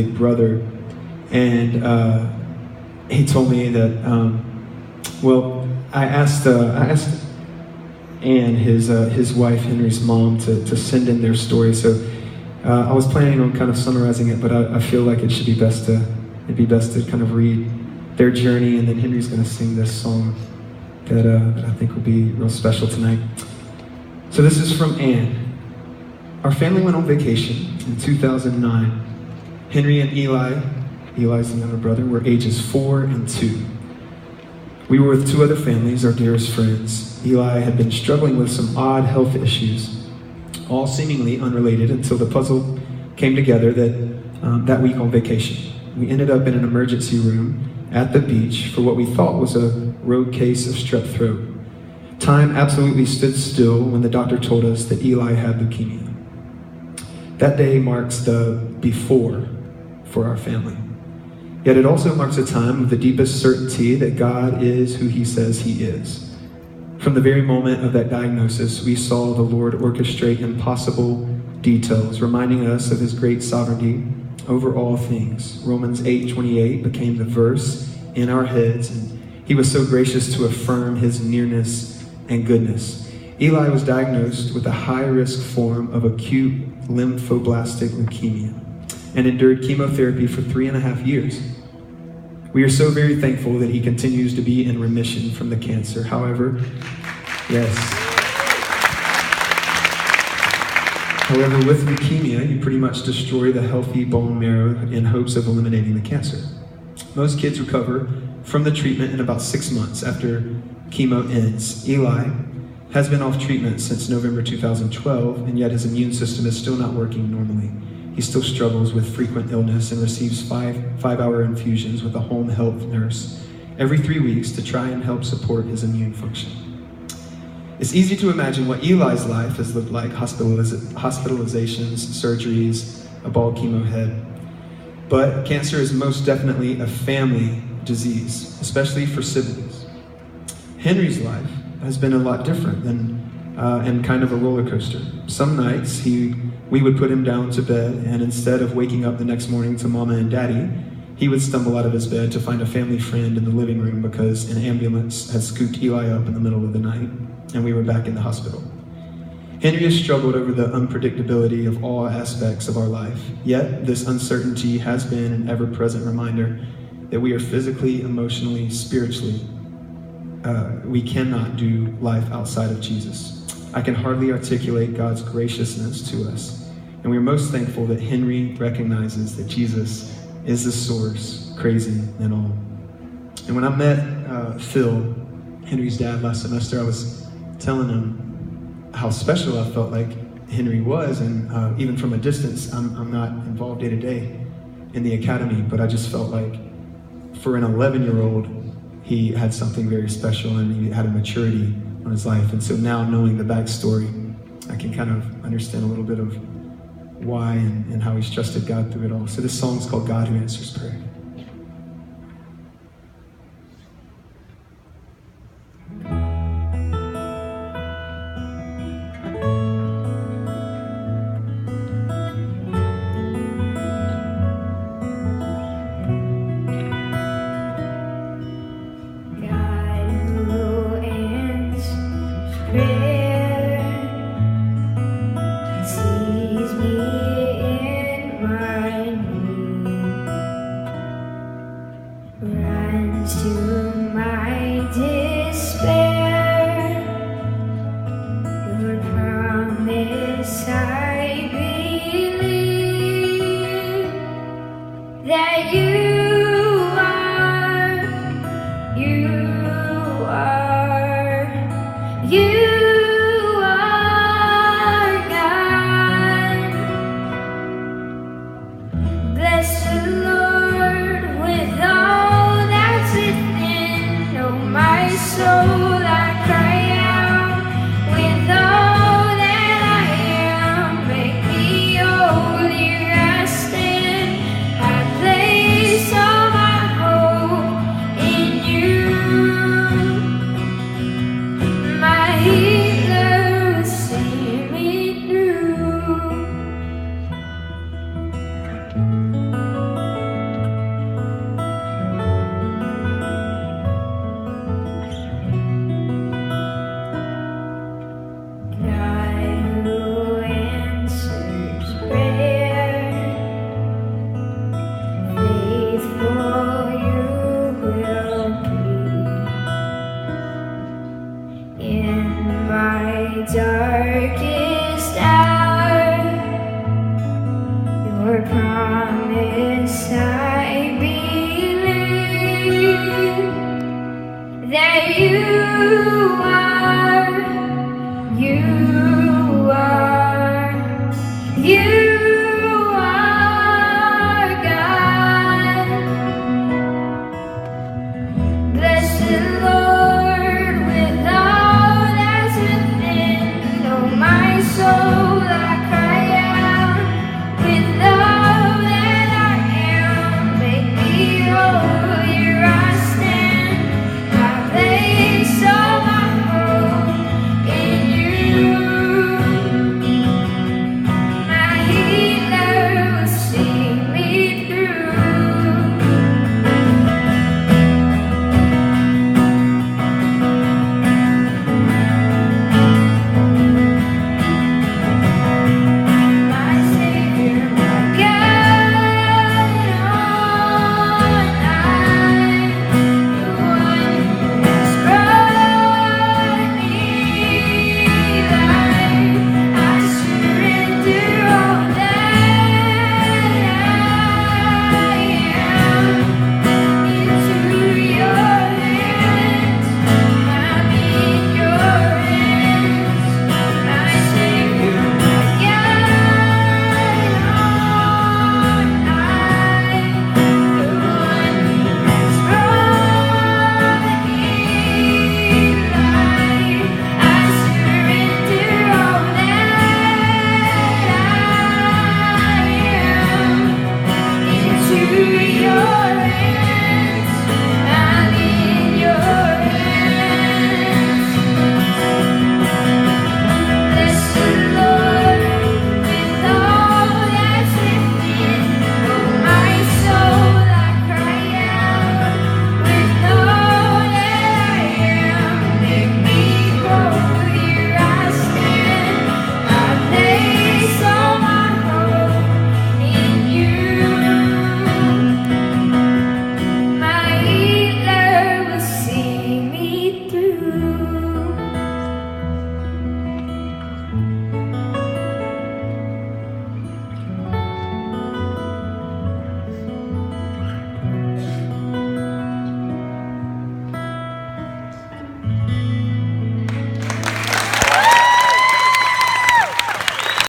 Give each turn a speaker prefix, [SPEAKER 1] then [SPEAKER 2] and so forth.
[SPEAKER 1] big brother, and he told me that, I asked Anne, his wife, Henry's mom, to send in their story. So I was planning on kind of summarizing it, but I feel like it'd be best to kind of read their journey, and then Henry's going to sing this song that I think will be real special tonight. So this is from Anne. Our family went on vacation in 2009. Henry and Eli's the younger brother, were ages 4 and 2. We were with 2 other families, our dearest friends. Eli had been struggling with some odd health issues, all seemingly unrelated, until the puzzle came together that week on vacation. We ended up in an emergency room at the beach for what we thought was a rogue case of strep throat. Time absolutely stood still when the doctor told us that Eli had leukemia. That day marks the before for our family. Yet it also marks a time of the deepest certainty that God is who he says he is. From the very moment of that diagnosis, we saw the Lord orchestrate impossible details, reminding us of his great sovereignty over all things. Romans 8:28 became the verse in our heads, and he was so gracious to affirm his nearness and goodness. Eli was diagnosed with a high-risk form of acute lymphoblastic leukemia and endured chemotherapy for 3.5 years. We are so very thankful that he continues to be in remission from the cancer. However, with leukemia, you pretty much destroy the healthy bone marrow in hopes of eliminating the cancer. Most kids recover from the treatment in about 6 months after chemo ends. Eli has been off treatment since November 2012, and yet his immune system is still not working normally. He still struggles with frequent illness and receives five-hour infusions with a home health nurse every 3 weeks to try and help support his immune function. It's easy to imagine what Eli's life has looked like: hospitalizations, surgeries, a bald chemo head. But cancer is most definitely a family disease, especially for siblings. Henry's life has been a lot different and kind of a roller coaster. Some nights we would put him down to bed, and instead of waking up the next morning to Mama and Daddy, he would stumble out of his bed to find a family friend in the living room because an ambulance had scooped Eli up in the middle of the night, and we were back in the hospital. Henry has struggled over the unpredictability of all aspects of our life, yet this uncertainty has been an ever-present reminder that we are physically, emotionally, spiritually, we cannot do life outside of Jesus. I can hardly articulate God's graciousness to us, and we are most thankful that Henry recognizes that Jesus is the source, crazy and all. And when I met Phil, Henry's dad, last semester, I was telling him how special I felt like Henry was, and even from a distance, I'm not involved day to day in the academy, but I just felt like for an 11-year-old, he had something very special, and he had a maturity on his life. And so now, knowing the backstory, I can kind of understand a little bit of why and how he's trusted God through it all. So this song's called God Who Answers Prayer.
[SPEAKER 2] Bless the Lord.